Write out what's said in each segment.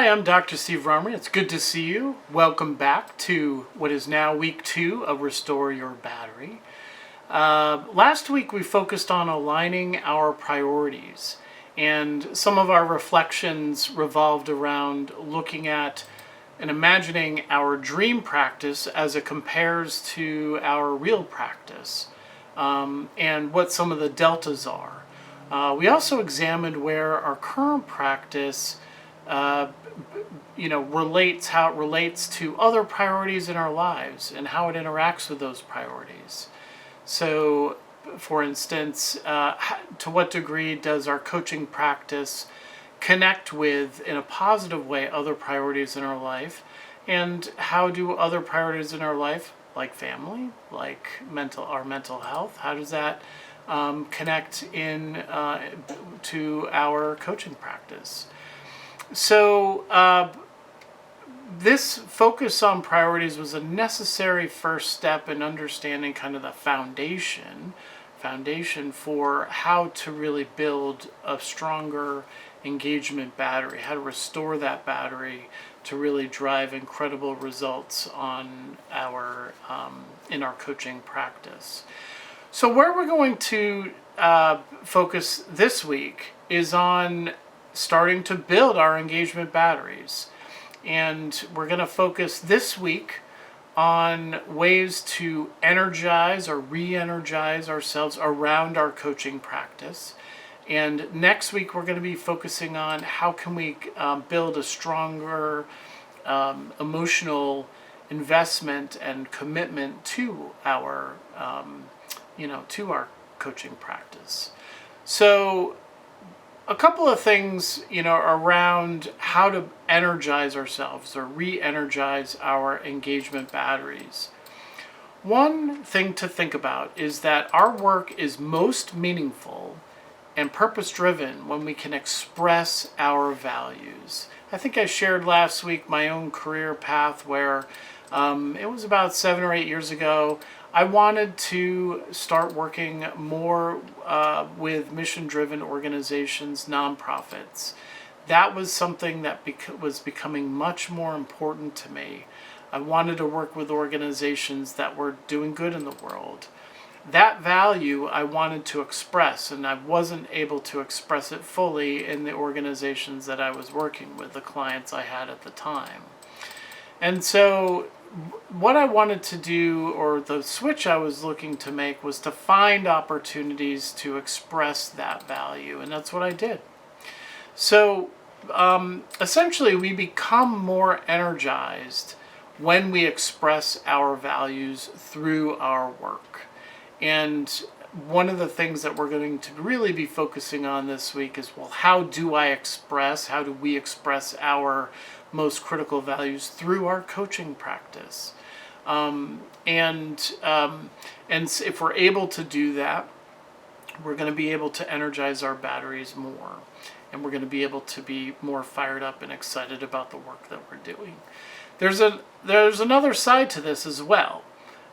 Hi, I'm Dr. Steve Rumry. It's good to see you. Welcome back to what is now week 2 of Restore Your Battery. Last week we focused on aligning our priorities, and some of our reflections revolved around looking at and imagining our dream practice as it compares to our real practice, and what some of the deltas are. We also examined where our current practice relates, how it relates to other priorities in our lives and how it interacts with those priorities. So, for instance, to what degree does our coaching practice connect with, in a positive way, other priorities in our life? And how do other priorities in our life, like family, like our mental health, how does that connect to our coaching practice? So this focus on priorities was a necessary first step in understanding kind of the foundation for how to really build a stronger engagement battery, how to restore that battery to really drive incredible results on in our coaching practice. So where we're going to focus this week is on starting to build our engagement batteries. And we're going to focus this week on ways to energize or re-energize ourselves around our coaching practice. And next week we're going to be focusing on how can we build a stronger emotional investment and commitment to our coaching practice. So a couple of things, around how to energize ourselves or re-energize our engagement batteries. One thing to think about is that our work is most meaningful and purpose-driven when we can express our values. I think I shared last week my own career path where it was about 7 or 8 years ago. I wanted to start working more with mission-driven organizations, nonprofits. That was something that was becoming much more important to me. I wanted to work with organizations that were doing good in the world. That value I wanted to express, and I wasn't able to express it fully in the organizations that I was working with, the clients I had at the time. And so what I wanted to do, or the switch I was looking to make, was to find opportunities to express that value, and that's what I did. So essentially we become more energized when we express our values through our work. And one of the things that we're going to really be focusing on this week is, well, how do we express our most critical values through our coaching practice? And if we're able to do that, we're going to be able to energize our batteries more, and we're going to be able to be more fired up and excited about the work that we're doing. There's another side to this as well.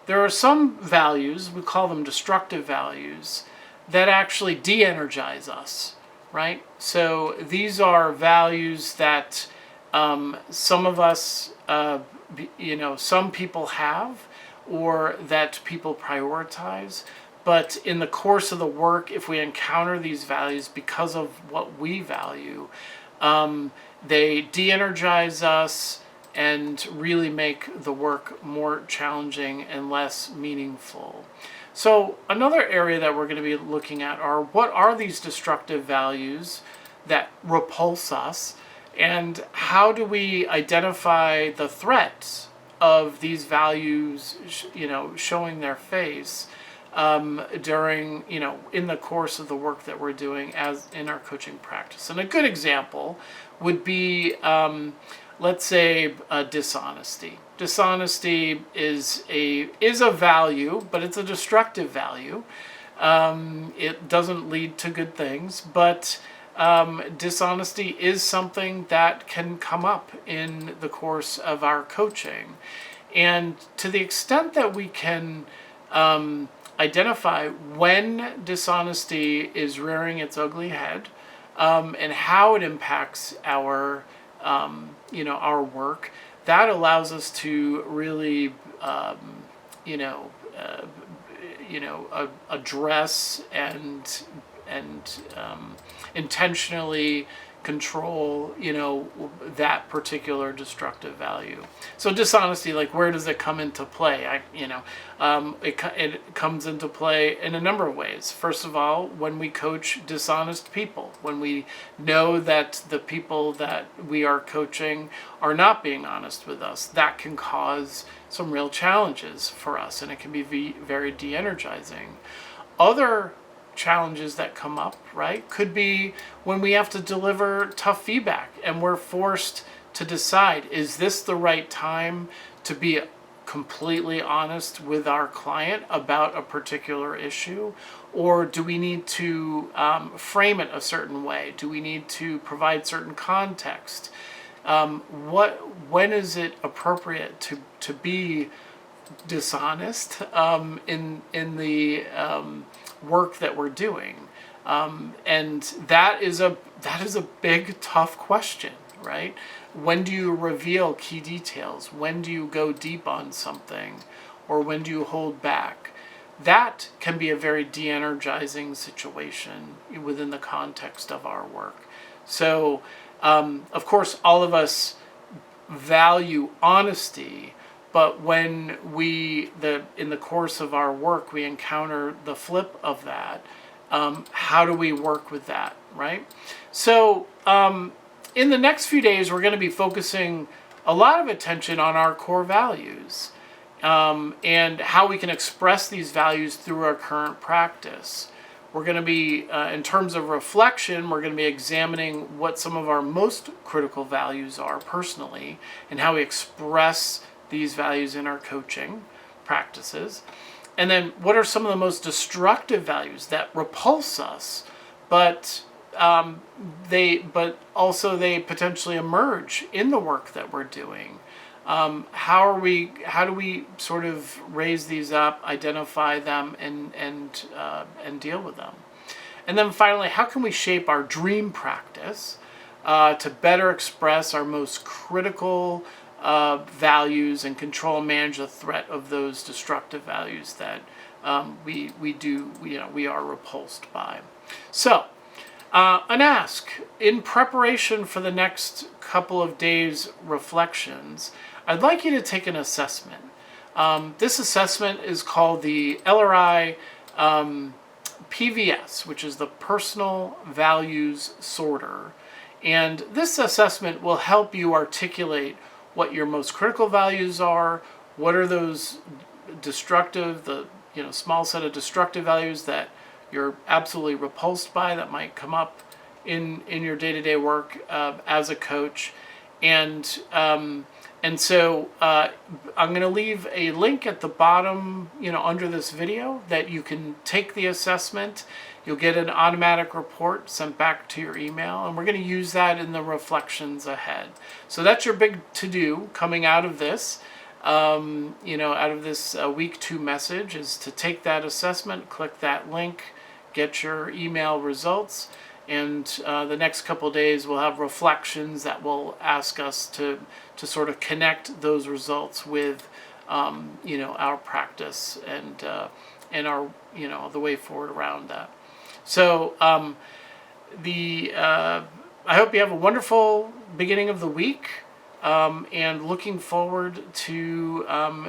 There are some values, we call them destructive values, that actually de-energize us, right? So these are values that some of us, some people have, or that people prioritize. But in the course of the work, if we encounter these values because of what we value, they de-energize us and really make the work more challenging and less meaningful. So another area that we're going to be looking at are, what are these destructive values that repulse us, and how do we identify the threats of these values, showing their face during, in the course of the work that we're doing as in our coaching practice. And a good example would be, let's say, dishonesty. Dishonesty is a value, but it's a destructive value. It doesn't lead to good things, but dishonesty is something that can come up in the course of our coaching. And to the extent that we can identify when dishonesty is rearing its ugly head, and how it impacts our our work, that allows us to really, you know, address and intentionally control, that particular destructive value. So dishonesty, like, where does it come into play? It comes into play in a number of ways. First of all, when we coach dishonest people, when we know that the people that we are coaching are not being honest with us, that can cause some real challenges for us, and it can be very de-energizing. Other challenges that come up, right, could be when we have to deliver tough feedback and we're forced to decide, is this the right time to be completely honest with our client about a particular issue, or do we need to frame it a certain way? Do we need to provide certain context? When is it appropriate to be dishonest in the work that we're doing, and that is a big, tough question, right? When do you reveal key details? When do you go deep on something, or when do you hold back? That can be a very de-energizing situation within the context of our work. So, of course, all of us value honesty. But when in the course of our work, we encounter the flip of that, how do we work with that, right? So in the next few days, we're going to be focusing a lot of attention on our core values and how we can express these values through our current practice. We're going to be, in terms of reflection, we're going to be examining what some of our most critical values are personally and how we express these values in our coaching practices. And then what are some of the most destructive values that repulse us, but also they potentially emerge in the work that we're doing? How do we sort of raise these up, identify them, and deal with them? And then finally, how can we shape our dream practice to better express our most critical values and control and manage the threat of those destructive values that we are repulsed by? So, an ask in preparation for the next couple of days' reflections, I'd like you to take an assessment. This assessment is called the LRI PVS, which is the Personal Values Sorter. And this assessment will help you articulate what your most critical values are, what are those destructive, small set of destructive values that you're absolutely repulsed by that might come up in your day-to-day work as a coach. And so I'm going to leave a link at the bottom, under this video that you can take the assessment. You'll get an automatic report sent back to your email, and we're going to use that in the reflections ahead. So that's your big to-do coming out of this, out of this week 2 message, is to take that assessment, click that link, get your email results, and the next couple of days we'll have reflections that will ask us to sort of connect those results with, our practice and our, the way forward around that. So I hope you have a wonderful beginning of the week, and looking forward to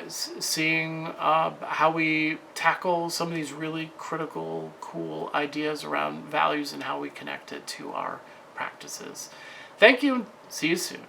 seeing how we tackle some of these really critical, cool ideas around values and how we connect it to our practices. Thank you, and see you soon.